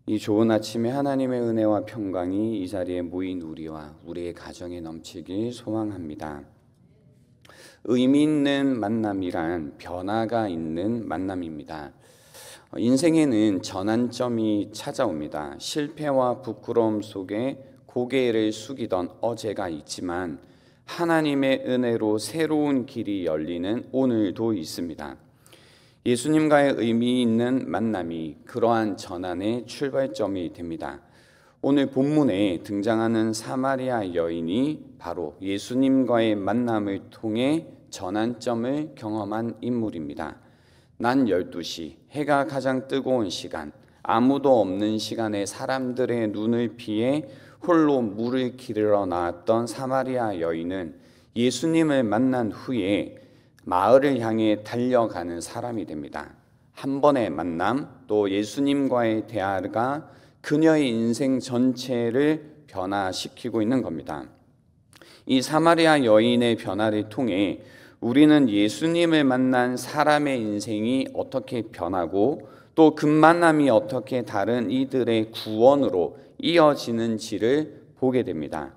이 좋은 아침에 하나님의 은혜와 평강이 이 자리에 모인 우리와 우리의 가정에 넘치길 소망합니다. 의미 있는 만남이란 변화가 있는 만남입니다. 인생에는 전환점이 찾아옵니다. 실패와 부끄러움 속에 고개를 숙이던 어제가 있지만 하나님의 은혜로 새로운 길이 열리는 오늘도 있습니다. 예수님과의 의미 있는 만남이 그러한 전환의 출발점이 됩니다. 오늘 본문에 등장하는 사마리아 여인이 바로 예수님과의 만남을 통해 전환점을 경험한 인물입니다. 낮 12시, 해가 가장 뜨거운 시간, 아무도 없는 시간에 사람들의 눈을 피해 홀로 물을 기르러 나왔던 사마리아 여인은 예수님을 만난 후에 마을을 향해 달려가는 사람이 됩니다. 한 번의 만남, 또 예수님과의 대화가 그녀의 인생 전체를 변화시키고 있는 겁니다. 이 사마리아 여인의 변화를 통해 우리는 예수님을 만난 사람의 인생이 어떻게 변하고 또 그 만남이 어떻게 다른 이들의 구원으로 이어지는지를 보게 됩니다.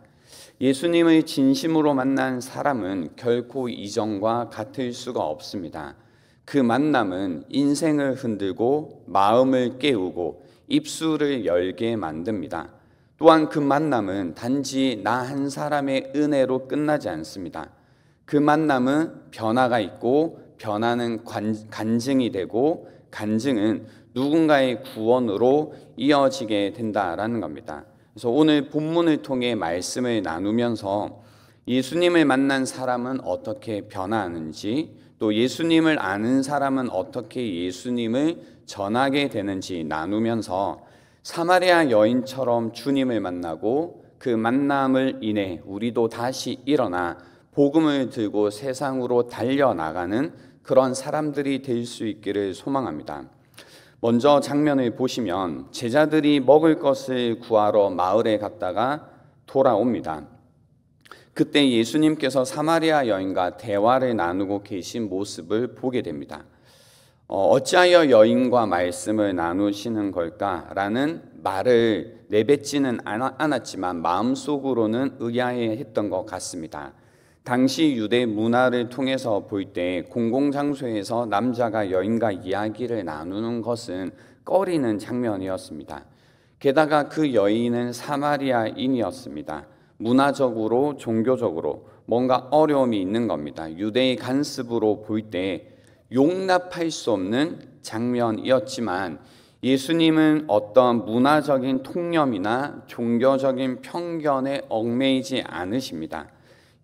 예수님을 진심으로 만난 사람은 결코 이전과 같을 수가 없습니다. 그 만남은 인생을 흔들고 마음을 깨우고 입술을 열게 만듭니다. 또한 그 만남은 단지 나 한 사람의 은혜로 끝나지 않습니다. 그 만남은 변화가 있고 변화는 간증이 되고 간증은 누군가의 구원으로 이어지게 된다라는 겁니다. 그래서 오늘 본문을 통해 말씀을 나누면서 예수님을 만난 사람은 어떻게 변화하는지, 또 예수님을 아는 사람은 어떻게 예수님을 전하게 되는지 나누면서 사마리아 여인처럼 주님을 만나고 그 만남을 인해 우리도 다시 일어나 복음을 들고 세상으로 달려나가는 그런 사람들이 될 수 있기를 소망합니다. 먼저 장면을 보시면 제자들이 먹을 것을 구하러 마을에 갔다가 돌아옵니다. 그때 예수님께서 사마리아 여인과 대화를 나누고 계신 모습을 보게 됩니다. 어찌하여 여인과 말씀을 나누시는 걸까라는 말을 내뱉지는 않았지만 마음속으로는 의아해했던 것 같습니다. 당시 유대 문화를 통해서 볼 때 공공장소에서 남자가 여인과 이야기를 나누는 것은 꺼리는 장면이었습니다. 게다가 그 여인은 사마리아인이었습니다. 문화적으로 종교적으로 뭔가 어려움이 있는 겁니다. 유대의 관습으로 볼 때 용납할 수 없는 장면이었지만 예수님은 어떤 문화적인 통념이나 종교적인 편견에 얽매이지 않으십니다.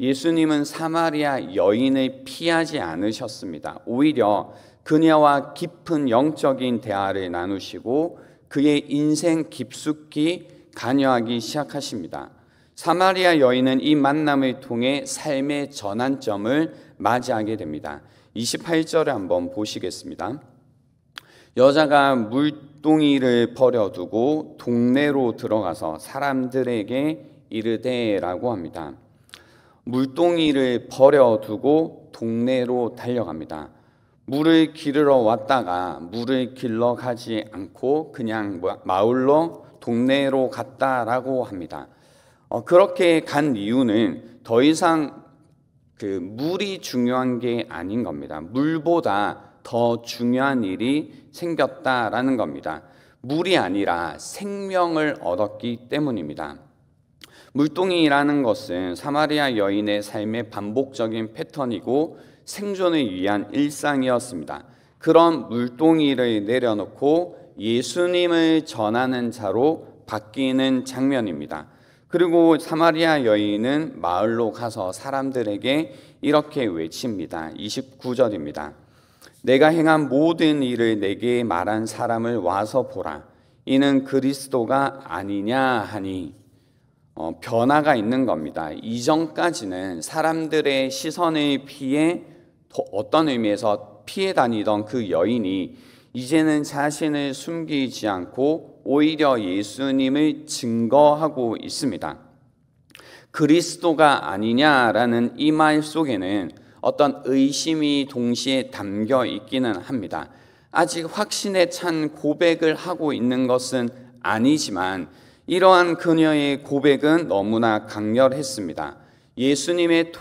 예수님은 사마리아 여인을 피하지 않으셨습니다. 오히려 그녀와 깊은 영적인 대화를 나누시고 그의 인생 깊숙이 관여하기 시작하십니다. 사마리아 여인은 이 만남을 통해 삶의 전환점을 맞이하게 됩니다. 28절을 한번 보시겠습니다. 여자가 물동이를 버려두고 동네로 들어가서 사람들에게 이르되라고 합니다. 물동이를 버려두고 동네로 달려갑니다. 물을 기르러 왔다가 물을 길러 가지 않고 그냥 마을로 동네로 갔다라고 합니다. 그렇게 간 이유는 더 이상 그 물이 중요한 게 아닌 겁니다. 물보다 더 중요한 일이 생겼다라는 겁니다. 물이 아니라 생명을 얻었기 때문입니다. 물동이라는 것은 사마리아 여인의 삶의 반복적인 패턴이고 생존을 위한 일상이었습니다. 그런 물동이를 내려놓고 예수님을 전하는 자로 바뀌는 장면입니다. 그리고 사마리아 여인은 마을로 가서 사람들에게 이렇게 외칩니다. 29절입니다. 내가 행한 모든 일을 내게 말한 사람을 와서 보라. 이는 그리스도가 아니냐 하니 변화가 있는 겁니다. 이전까지는 사람들의 시선을 피해 어떤 의미에서 피해 다니던 그 여인이 이제는 자신을 숨기지 않고 오히려 예수님을 증거하고 있습니다. 그리스도가 아니냐라는 이 말 속에는 어떤 의심이 동시에 담겨 있기는 합니다. 아직 확신에 찬 고백을 하고 있는 것은 아니지만 이러한 그녀의 고백은 너무나 강렬했습니다. 예수님의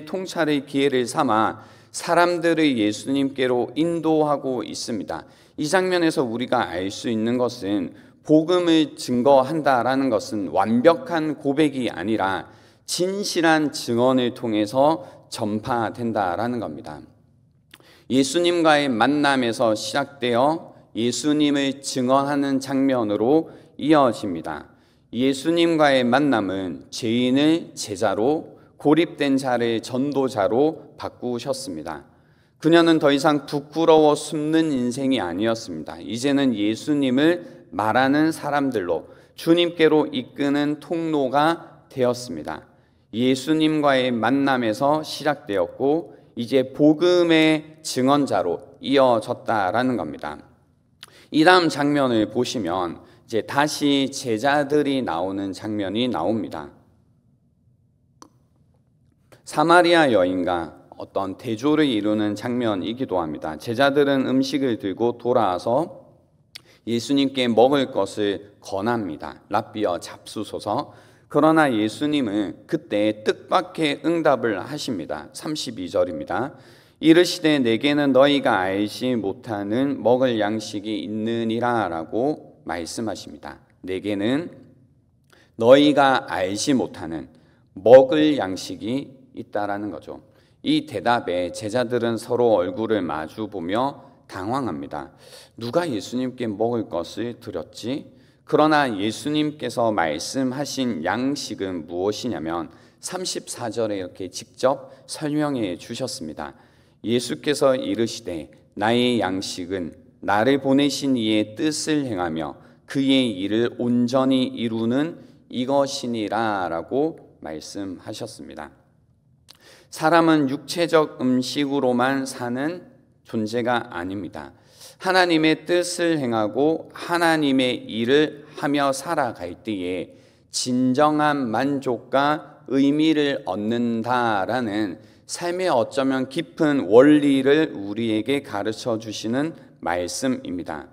통찰의 기회를 삼아 사람들을 예수님께로 인도하고 있습니다. 이 장면에서 우리가 알 수 있는 것은 복음을 증거한다라는 것은 완벽한 고백이 아니라 진실한 증언을 통해서 전파된다라는 겁니다. 예수님과의 만남에서 시작되어 예수님을 증언하는 장면으로 이어집니다. 예수님과의 만남은 죄인을 제자로, 고립된 자를 전도자로 바꾸셨습니다. 그녀는 더 이상 부끄러워 숨는 인생이 아니었습니다. 이제는 예수님을 말하는 사람들로 주님께로 이끄는 통로가 되었습니다. 예수님과의 만남에서 시작되었고 이제 복음의 증언자로 이어졌다라는 겁니다. 이 다음 장면을 보시면 이제 다시 제자들이 나오는 장면이 나옵니다. 사마리아 여인과 어떤 대조를 이루는 장면이기도 합니다. 제자들은 음식을 들고 돌아와서 예수님께 먹을 것을 권합니다. 랍비여 잡수소서. 그러나 예수님은 그때 뜻밖의 응답을 하십니다. 32절입니다. 이르시되 내게는 너희가 알지 못하는 먹을 양식이 있느니라 라고 말씀하십니다. 내게는 너희가 알지 못하는 먹을 양식이 있다라는 거죠. 이 대답에 제자들은 서로 얼굴을 마주보며 당황합니다. 누가 예수님께 먹을 것을 드렸지? 그러나 예수님께서 말씀하신 양식은 무엇이냐면 34절에 이렇게 직접 설명해 주셨습니다. 예수께서 이르시되 나의 양식은 나를 보내신 이의 뜻을 행하며 그의 일을 온전히 이루는 이것이니라 라고 말씀하셨습니다. 사람은 육체적 음식으로만 사는 존재가 아닙니다. 하나님의 뜻을 행하고 하나님의 일을 하며 살아갈 때에 진정한 만족과 의미를 얻는다라는 삶의 어쩌면 깊은 원리를 우리에게 가르쳐 주시는 말씀입니다.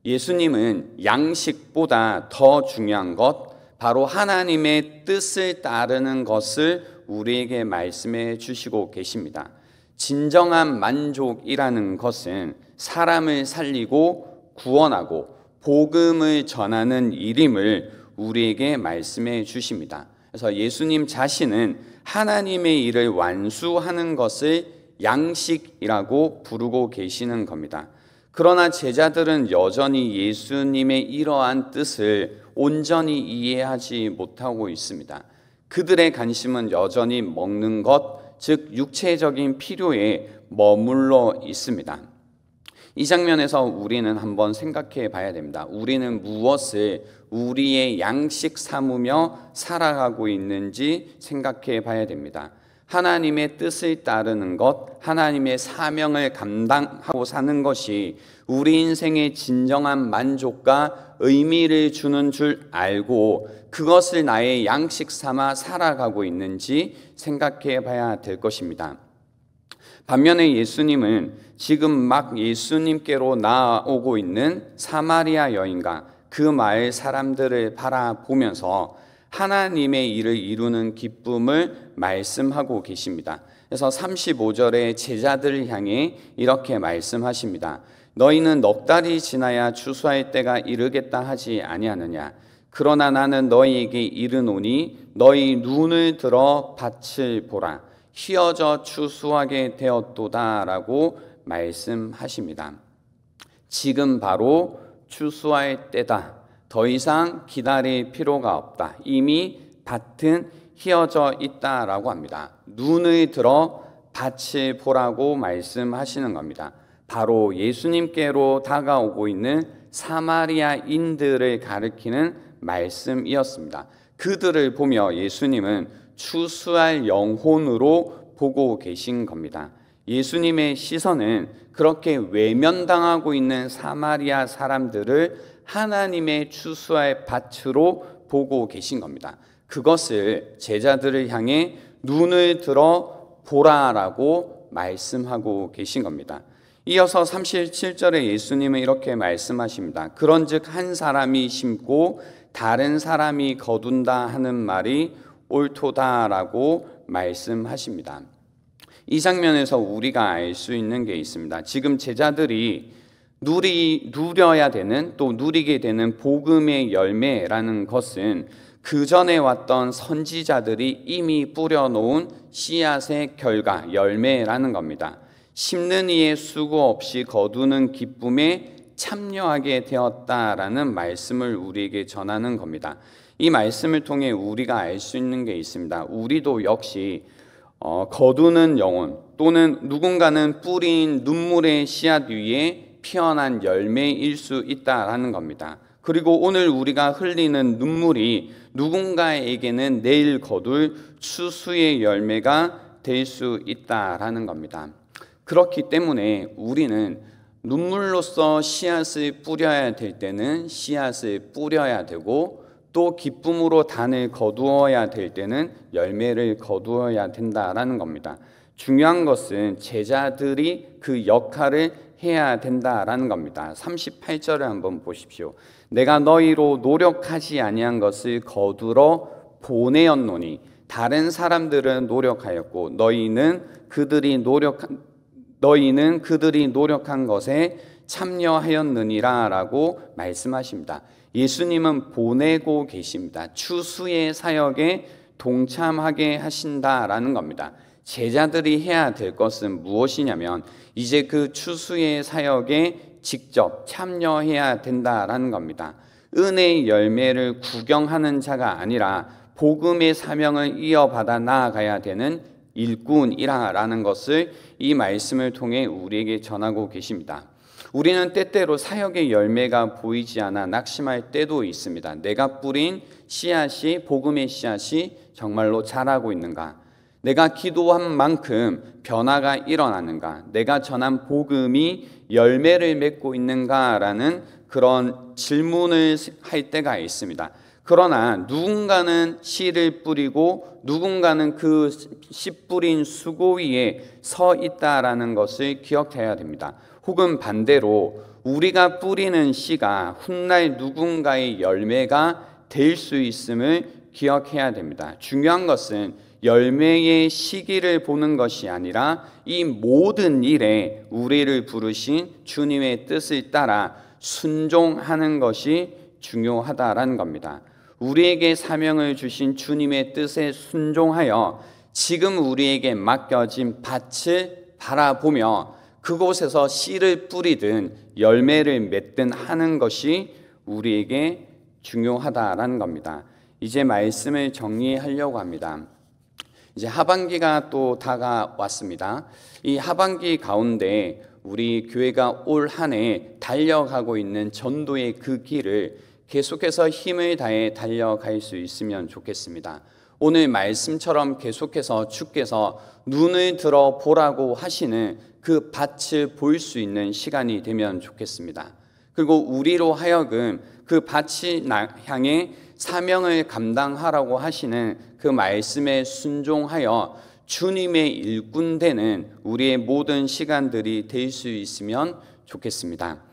예수님은 양식보다 더 중요한 것, 바로 하나님의 뜻을 따르는 것을 우리에게 말씀해 주시고 계십니다. 진정한 만족이라는 것은 사람을 살리고 구원하고 복음을 전하는 일임을 우리에게 말씀해 주십니다. 그래서 예수님 자신은 하나님의 일을 완수하는 것을 양식이라고 부르고 계시는 겁니다. 그러나 제자들은 여전히 예수님의 이러한 뜻을 온전히 이해하지 못하고 있습니다. 그들의 관심은 여전히 먹는 것, 즉 육체적인 필요에 머물러 있습니다. 이 장면에서 우리는 한번 생각해 봐야 됩니다. 우리는 무엇을 우리의 양식 삼으며 살아가고 있는지 생각해 봐야 됩니다. 하나님의 뜻을 따르는 것, 하나님의 사명을 감당하고 사는 것이 우리 인생의 진정한 만족과 의미를 주는 줄 알고 그것을 나의 양식 삼아 살아가고 있는지 생각해 봐야 될 것입니다. 반면에 예수님은 지금 막 예수님께로 나아오고 있는 사마리아 여인과 그 마을 사람들을 바라보면서 하나님의 일을 이루는 기쁨을 말씀하고 계십니다. 그래서 35절에 제자들을 향해 이렇게 말씀하십니다. 너희는 넉 달이 지나야 추수할 때가 이르겠다 하지 아니하느냐? 그러나 나는 너희에게 이르노니 너희 눈을 들어 밭을 보라. 휘어져 추수하게 되었도다라고 말씀하십니다. 지금 바로 추수할 때다. 더 이상 기다릴 필요가 없다. 이미 밭은 휘어져 있다라고 합니다. 눈을 들어 밭을 보라고 말씀하시는 겁니다. 바로 예수님께로 다가오고 있는 사마리아인들을 가리키는 말씀이었습니다. 그들을 보며 예수님은 추수할 영혼으로 보고 계신 겁니다. 예수님의 시선은 그렇게 외면당하고 있는 사마리아 사람들을 하나님의 추수할 밭으로 보고 계신 겁니다. 그것을 제자들을 향해 눈을 들어 보라라고 말씀하고 계신 겁니다. 이어서 37절에 예수님은 이렇게 말씀하십니다. 그런즉 한 사람이 심고 다른 사람이 거둔다 하는 말이 옳도다라고 말씀하십니다. 이 장면에서 우리가 알 수 있는 게 있습니다. 지금 제자들이 누려야 되는, 또 누리게 되는 복음의 열매라는 것은 그 전에 왔던 선지자들이 이미 뿌려놓은 씨앗의 결과, 열매라는 겁니다. 심는 이의 수고 없이 거두는 기쁨에 참여하게 되었다라는 말씀을 우리에게 전하는 겁니다. 이 말씀을 통해 우리가 알 수 있는 게 있습니다. 우리도 역시 거두는 영혼, 또는 누군가는 뿌린 눈물의 씨앗 위에 피어난 열매일 수 있다라는 겁니다. 그리고 오늘 우리가 흘리는 눈물이 누군가에게는 내일 거둘 추수의 열매가 될 수 있다라는 겁니다. 그렇기 때문에 우리는 눈물로써 씨앗을 뿌려야 될 때는 씨앗을 뿌려야 되고, 또 기쁨으로 단을 거두어야 될 때는 열매를 거두어야 된다라는 겁니다. 중요한 것은 제자들이 그 역할을 해야 된다라는 겁니다. 38절을 한번 보십시오. 내가 너희로 노력하지 아니한 것을 거두러 보내었노니 다른 사람들은 노력하였고 너희는 그들이 노력한 것에 참여하였느니라 라고 말씀하십니다. 예수님은 보내고 계십니다. 추수의 사역에 동참하게 하신다라는 겁니다. 제자들이 해야 될 것은 무엇이냐면 이제 그 추수의 사역에 직접 참여해야 된다라는 겁니다. 은혜의 열매를 구경하는 자가 아니라 복음의 사명을 이어받아 나아가야 되는 일꾼이라는 것을 이 말씀을 통해 우리에게 전하고 계십니다. 우리는 때때로 사역의 열매가 보이지 않아 낙심할 때도 있습니다. 내가 뿌린 씨앗이, 복음의 씨앗이 정말로 자라고 있는가? 내가 기도한 만큼 변화가 일어나는가? 내가 전한 복음이 열매를 맺고 있는가라는 그런 질문을 할 때가 있습니다. 그러나 누군가는 씨를 뿌리고 누군가는 그 씨 뿌린 수고 위에 서 있다라는 것을 기억해야 됩니다. 혹은 반대로 우리가 뿌리는 씨가 훗날 누군가의 열매가 될 수 있음을 기억해야 됩니다. 중요한 것은 열매의 시기를 보는 것이 아니라 이 모든 일에 우리를 부르신 주님의 뜻을 따라 순종하는 것이 중요하다라는 겁니다. 우리에게 사명을 주신 주님의 뜻에 순종하여 지금 우리에게 맡겨진 밭을 바라보며 그곳에서 씨를 뿌리든 열매를 맺든 하는 것이 우리에게 중요하다라는 겁니다. 이제 말씀을 정리하려고 합니다. 이제 하반기가 또 다가왔습니다. 이 하반기 가운데 우리 교회가 올 한 해 달려가고 있는 전도의 그 길을 계속해서 힘을 다해 달려갈 수 있으면 좋겠습니다. 오늘 말씀처럼 계속해서 주께서 눈을 들어 보라고 하시는 그 밭을 볼 수 있는 시간이 되면 좋겠습니다. 그리고 우리로 하여금 그 밭을 향해 사명을 감당하라고 하시는 그 말씀에 순종하여 주님의 일꾼 되는 우리의 모든 시간들이 될 수 있으면 좋겠습니다.